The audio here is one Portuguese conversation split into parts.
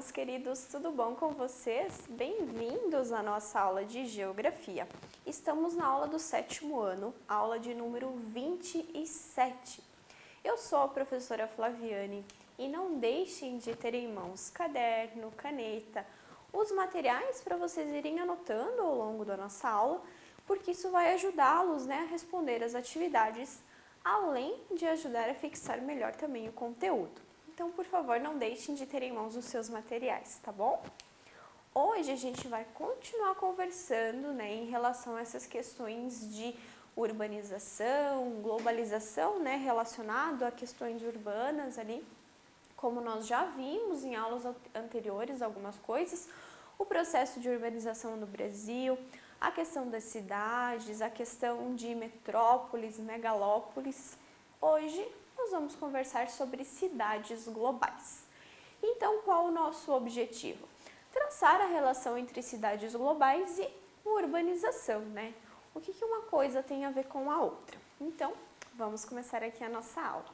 meus queridos, tudo bom com vocês? Bem-vindos à nossa aula de Geografia. Estamos na aula do 7º ano, aula de número 27. Eu sou a professora Flaviane e não deixem de ter em mãos caderno, caneta, os materiais para vocês irem anotando ao longo da nossa aula, porque isso vai ajudá-los, a responder as atividades, além de ajudar a fixar melhor também o conteúdo. Então, por favor, não deixem de ter em mãos os seus materiais, tá bom? Hoje a gente vai continuar conversando, em relação a essas questões de urbanização, globalização, relacionado a questões urbanas ali, como nós já vimos em aulas anteriores algumas coisas, o processo de urbanização no Brasil, a questão das cidades, a questão de metrópoles, megalópolis. Hoje nós vamos conversar sobre cidades globais. Então, qual o nosso objetivo? Traçar a relação entre cidades globais e urbanização, O que uma coisa tem a ver com a outra? Então, vamos começar aqui a nossa aula.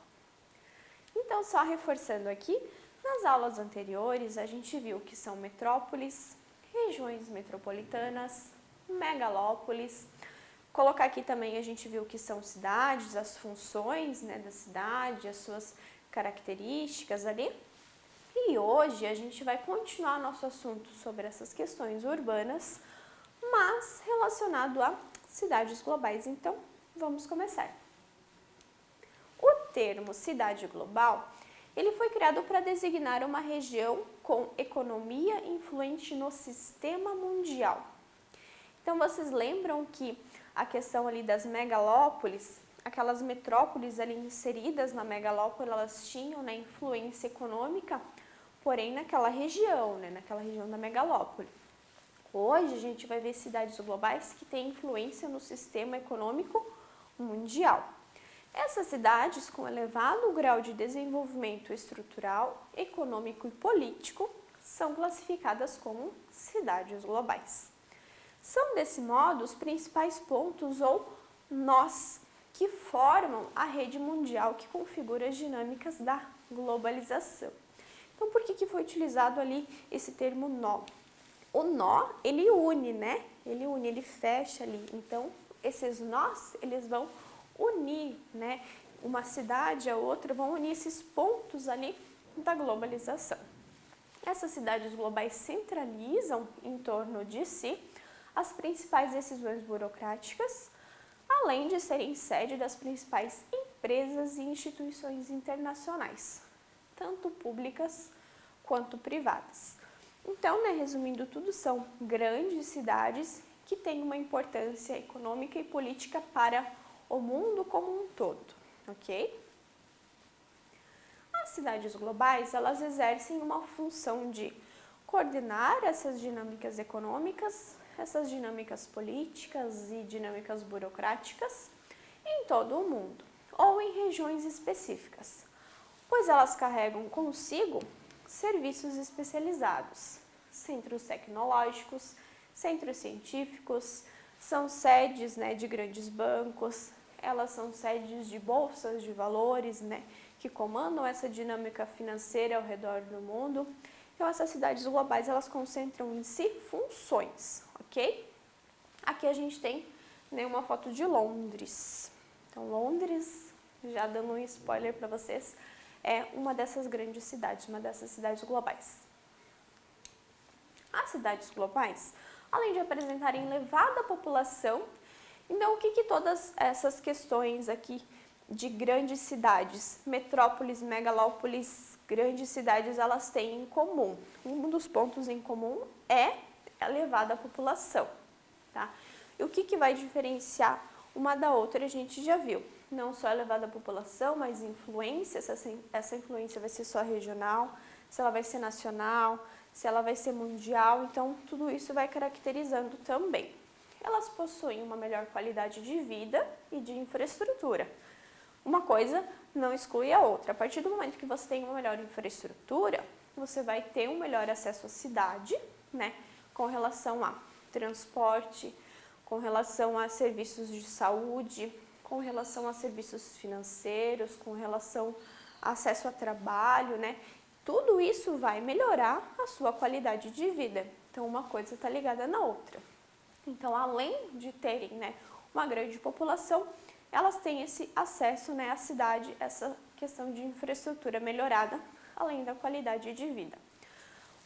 Então, só reforçando aqui, nas aulas anteriores a gente viu que são metrópoles, regiões metropolitanas, megalópolis. Colocar aqui também a gente viu que são cidades, as funções da cidade, as suas características ali. E hoje a gente vai continuar nosso assunto sobre essas questões urbanas, mas relacionado a cidades globais. Então, vamos começar. O termo cidade global, ele foi criado para designar uma região com economia influente no sistema mundial. Então, vocês lembram que a questão ali das megalópolis, aquelas metrópoles ali inseridas na megalópole, elas tinham influência econômica, porém naquela região, naquela região da megalópole. Hoje a gente vai ver cidades globais que têm influência no sistema econômico mundial. Essas cidades com elevado grau de desenvolvimento estrutural, econômico e político são classificadas como cidades globais. São, desse modo, os principais pontos ou nós que formam a rede mundial que configura as dinâmicas da globalização. Então, por que foi utilizado ali esse termo nó? O nó, ele une, Ele une, ele fecha ali. Então, esses nós, eles vão unir, Uma cidade a outra, vão unir esses pontos ali da globalização. Essas cidades globais centralizam em torno de si as principais decisões burocráticas, além de serem sede das principais empresas e instituições internacionais, tanto públicas quanto privadas. Então, resumindo tudo, são grandes cidades que têm uma importância econômica e política para o mundo como um todo, ok? As cidades globais, elas exercem uma função de coordenar essas dinâmicas econômicas, essas dinâmicas políticas e dinâmicas burocráticas em todo o mundo, ou em regiões específicas, pois elas carregam consigo serviços especializados, centros tecnológicos, centros científicos, são sedes de grandes bancos, elas são sedes de bolsas de valores que comandam essa dinâmica financeira ao redor do mundo. Então, essas cidades globais, elas concentram em si funções, ok? Aqui a gente tem uma foto de Londres. Então, Londres, já dando um spoiler para vocês, é uma dessas grandes cidades, uma dessas cidades globais. As cidades globais, além de apresentarem elevada população, então o que todas essas questões aqui de grandes cidades, metrópoles, megalópolis, grandes cidades, elas têm em comum? Um dos pontos em comum é a elevada população, tá? E o que vai diferenciar uma da outra, a gente já viu. Não só a elevada população, mas influência, essa influência vai ser só regional, se ela vai ser nacional, se ela vai ser mundial, então tudo isso vai caracterizando também. Elas possuem uma melhor qualidade de vida e de infraestrutura. Uma coisa não exclui a outra. A partir do momento que você tem uma melhor infraestrutura, você vai ter um melhor acesso à cidade, com relação a transporte, com relação a serviços de saúde, com relação a serviços financeiros, com relação a acesso a trabalho, Tudo isso vai melhorar a sua qualidade de vida. Então, uma coisa está ligada na outra. Então, além de terem, né, uma grande população, elas têm esse acesso, né, à cidade, essa questão de infraestrutura melhorada, além da qualidade de vida.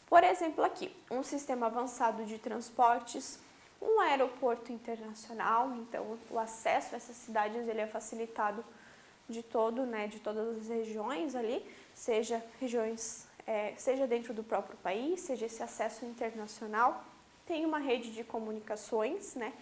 Por exemplo, aqui, um sistema avançado de transportes, um aeroporto internacional, então o acesso a essas cidades ele é facilitado de todas as regiões ali, seja dentro do próprio país, seja esse acesso internacional. Tem uma rede de comunicações, né,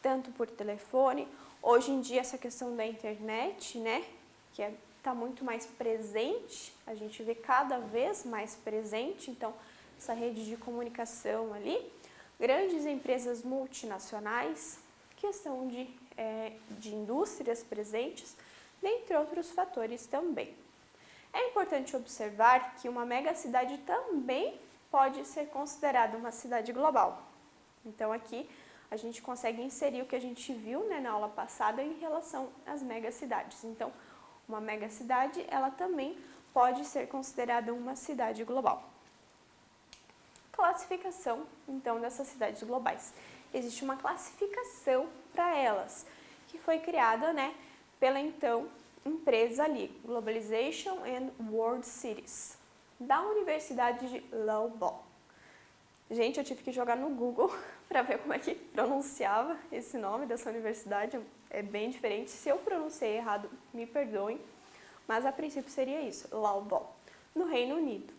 tanto por telefone. Hoje em dia essa questão da internet, né, que está muito mais presente, a gente vê cada vez mais presente, então essa rede de comunicação ali, grandes empresas multinacionais, questão de indústrias presentes, dentre outros fatores também. É importante observar que uma megacidade também pode ser considerada uma cidade global. Então aqui a gente consegue inserir o que a gente viu, né, na aula passada em relação às megacidades. Então, uma megacidade, ela também pode ser considerada uma cidade global. Classificação, então, dessas cidades globais. Existe uma classificação para elas, que foi criada, né, pela, então, empresa ali, Globalization and World Cities, da Universidade de Louvain. Gente, eu tive que jogar no Google para ver como é que pronunciava esse nome dessa universidade, é bem diferente. Se eu pronunciei errado, me perdoem, mas a princípio seria isso, Louvain, no Reino Unido.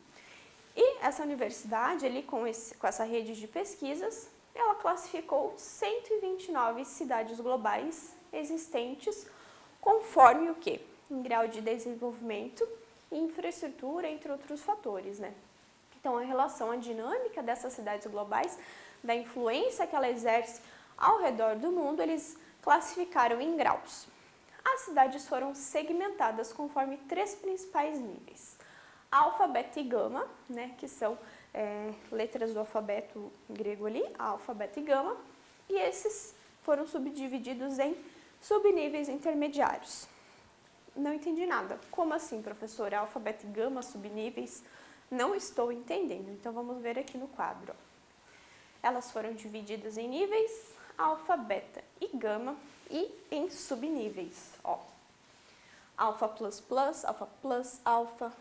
E essa universidade, ali, com essa rede de pesquisas, ela classificou 129 cidades globais existentes, conforme o quê? Em grau de desenvolvimento e infraestrutura, entre outros fatores, né? Então, em relação à dinâmica dessas cidades globais, da influência que ela exerce ao redor do mundo, eles classificaram em graus. As cidades foram segmentadas conforme 3 principais níveis. Alfa, beta e gama, né, que são letras do alfabeto grego ali, alfa, beta e gama, e esses foram subdivididos em subníveis intermediários. Não entendi nada. Como assim, professora? Alfa, beta e gama, subníveis? Não estou entendendo. Então, vamos ver aqui no quadro. Elas foram divididas em níveis, alfa, beta e gama, e em subníveis. Ó. Alfa plus plus, alfa,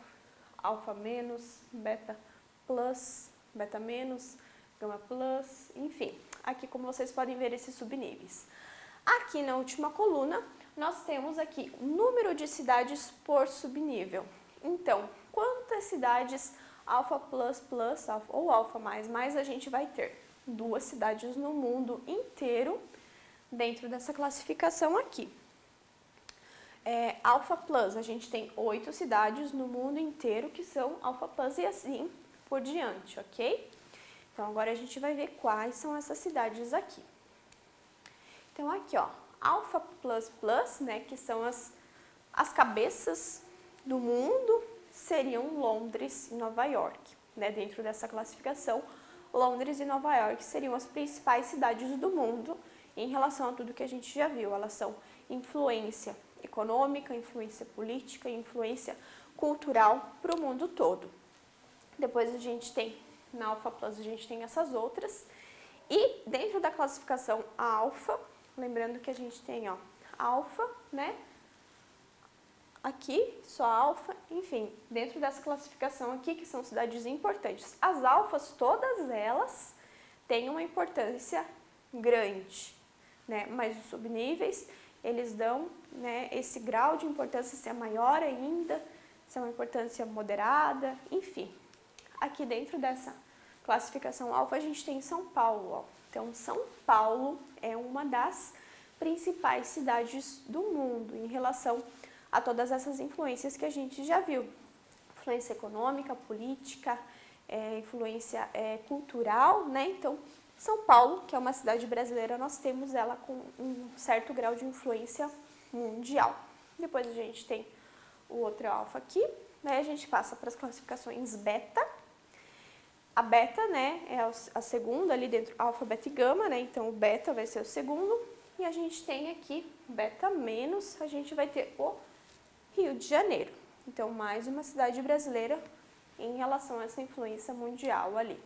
alfa menos, beta plus, beta menos, gama plus, enfim. Aqui, como vocês podem ver, esses subníveis. Aqui na última coluna, nós temos aqui o número de cidades por subnível. Então, quantas cidades alfa plus plus ou alfa mais a gente vai ter? 2 cidades no mundo inteiro dentro dessa classificação aqui. Alfa plus, a gente tem 8 cidades no mundo inteiro que são alfa plus e assim por diante, ok? Então, agora a gente vai ver quais são essas cidades aqui. Então, aqui, ó, alfa plus plus, né, que são as cabeças do mundo, seriam Londres e Nova York, né, dentro dessa classificação. Londres e Nova York seriam as principais cidades do mundo em relação a tudo que a gente já viu. Elas são influência econômica, influência política e influência cultural para o mundo todo. Depois a gente tem, na Alfa Plus, a gente tem essas outras. E dentro da classificação alfa, lembrando que a gente tem, ó, alfa, né? Aqui, só alfa, enfim, dentro dessa classificação aqui, que são cidades importantes. As alfas, todas elas, têm uma importância grande, né? Mas os subníveis, eles dão, né, esse grau de importância ser maior ainda, se é uma importância moderada, enfim. Aqui dentro dessa classificação alfa, a gente tem São Paulo, ó. Então, São Paulo é uma das principais cidades do mundo em relação a todas essas influências que a gente já viu. Influência econômica, política, influência cultural, né? Então, São Paulo, que é uma cidade brasileira, nós temos ela com um certo grau de influência mundial. Depois a gente tem o outro alfa aqui, né? A gente passa para as classificações beta. A beta, né, é a segunda ali dentro, alfa, beta e gama, né? Então, o beta vai ser o segundo. E a gente tem aqui, beta menos, a gente vai ter o Rio de Janeiro. Então, mais uma cidade brasileira em relação a essa influência mundial ali,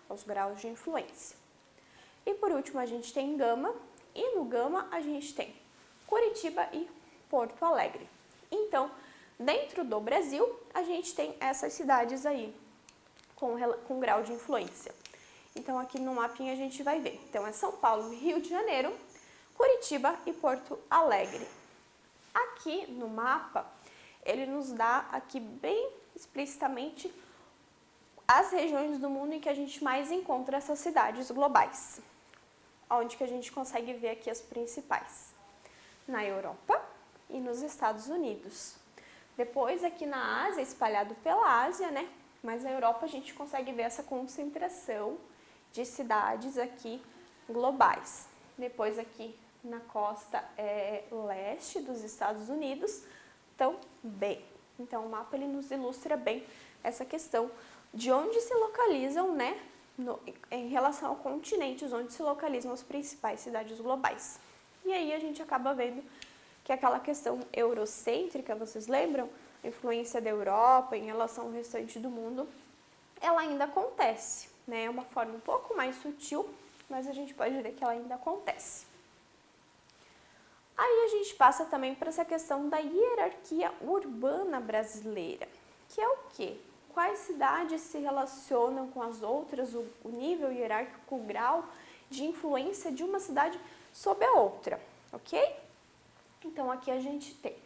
aos graus de influência. E por último a gente tem Gama, e no Gama a gente tem Curitiba e Porto Alegre. Então, dentro do Brasil, a gente tem essas cidades aí com grau de influência. Então, aqui no mapinha a gente vai ver. Então, é São Paulo, Rio de Janeiro, Curitiba e Porto Alegre. Aqui no mapa, ele nos dá aqui bem explicitamente as regiões do mundo em que a gente mais encontra essas cidades globais. Onde que a gente consegue ver aqui as principais. Na Europa e nos Estados Unidos. Depois aqui na Ásia, espalhado pela Ásia, né? Mas na Europa a gente consegue ver essa concentração de cidades aqui globais. Depois aqui na costa leste dos Estados Unidos, também. Então o mapa ele nos ilustra bem essa questão de onde se localizam, né? Em relação ao continentes, onde se localizam as principais cidades globais. E aí a gente acaba vendo que aquela questão eurocêntrica, vocês lembram? A influência da Europa em relação ao restante do mundo, ela ainda acontece, né? É uma forma um pouco mais sutil, mas a gente pode ver que ela ainda acontece. Aí a gente passa também para essa questão da hierarquia urbana brasileira, que é o quê? Quais cidades se relacionam com as outras, o nível hierárquico, o grau de influência de uma cidade sobre a outra, ok? Então, aqui a gente tem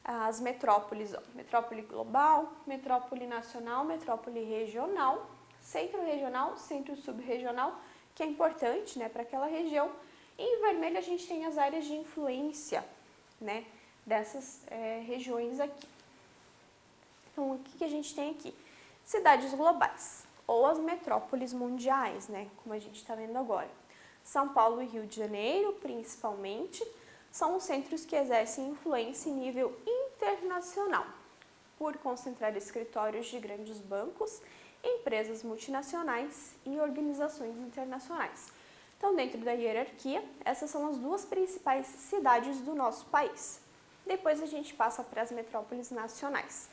as metrópoles, ó, metrópole global, metrópole nacional, metrópole regional, centro regional, centro subregional, que é importante, né, para aquela região. E em vermelho a gente tem as áreas de influência, né, dessas regiões aqui. Então, o que a gente tem aqui? Cidades globais, ou as metrópoles mundiais, né, como a gente está vendo agora. São Paulo e Rio de Janeiro, principalmente, são os centros que exercem influência em nível internacional, por concentrar escritórios de grandes bancos, empresas multinacionais e organizações internacionais. Então, dentro da hierarquia, essas são as duas principais cidades do nosso país. Depois a gente passa para as metrópoles nacionais.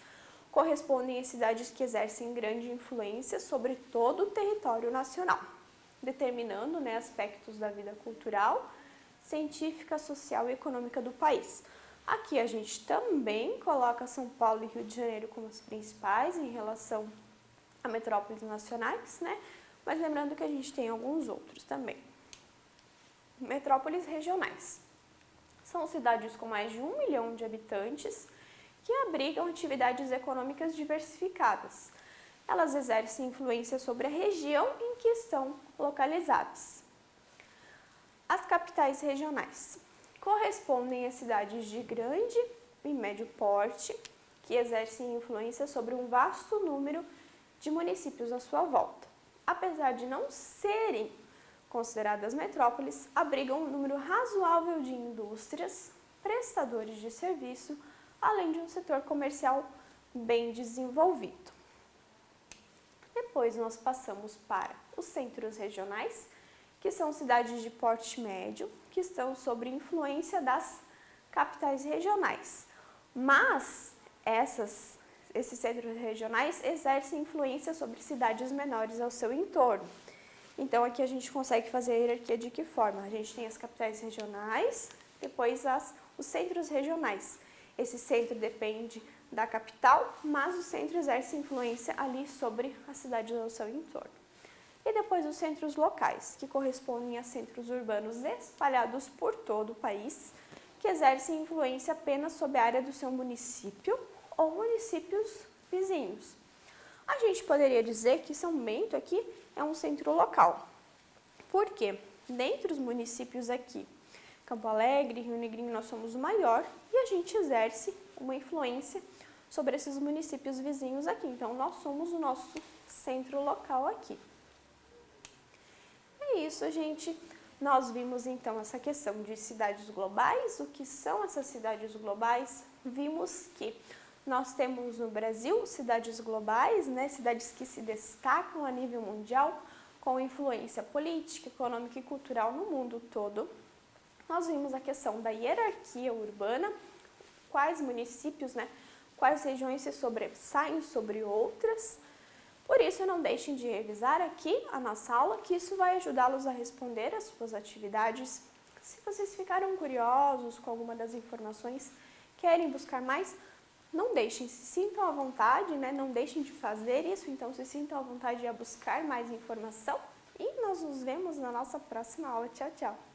Correspondem a cidades que exercem grande influência sobre todo o território nacional, determinando, né, aspectos da vida cultural, científica, social e econômica do país. Aqui a gente também coloca São Paulo e Rio de Janeiro como as principais em relação a metrópoles nacionais, né? Mas lembrando que a gente tem alguns outros também. Metrópoles regionais. São cidades com mais de 1 milhão de habitantes que abrigam atividades econômicas diversificadas. Elas exercem influência sobre a região em que estão localizadas. As capitais regionais correspondem a cidades de grande e médio porte que exercem influência sobre um vasto número de municípios à sua volta. Apesar de não serem consideradas metrópoles, abrigam um número razoável de indústrias, prestadores de serviço, além de um setor comercial bem desenvolvido. Depois nós passamos para os centros regionais, que são cidades de porte médio, que estão sob influência das capitais regionais. Mas esses centros regionais exercem influência sobre cidades menores ao seu entorno. Então, aqui a gente consegue fazer a hierarquia de que forma? A gente tem as capitais regionais, depois os centros regionais. Esse centro depende da capital, mas o centro exerce influência ali sobre as cidades ao seu entorno. E depois os centros locais, que correspondem a centros urbanos espalhados por todo o país, que exercem influência apenas sobre a área do seu município ou municípios vizinhos. A gente poderia dizer que São Bento aqui é um centro local. Por quê? Dentre os municípios aqui, Campo Alegre, Rio Negrinho, nós somos o maior e a gente exerce uma influência sobre esses municípios vizinhos aqui. Então, nós somos o nosso centro local aqui. É isso, gente. Nós vimos, então, essa questão de cidades globais. O que são essas cidades globais? Vimos que nós temos no Brasil cidades globais, né? Cidades que se destacam a nível mundial, com influência política, econômica e cultural no mundo todo. Nós vimos a questão da hierarquia urbana, quais municípios, né, quais regiões se sobressaem sobre outras. Por isso, não deixem de revisar aqui a nossa aula, que isso vai ajudá-los a responder as suas atividades. Se vocês ficaram curiosos com alguma das informações, querem buscar mais, não deixem, se sintam à vontade, né? Não deixem de fazer isso, então se sintam à vontade de buscar mais informação. E nós nos vemos na nossa próxima aula. Tchau, tchau!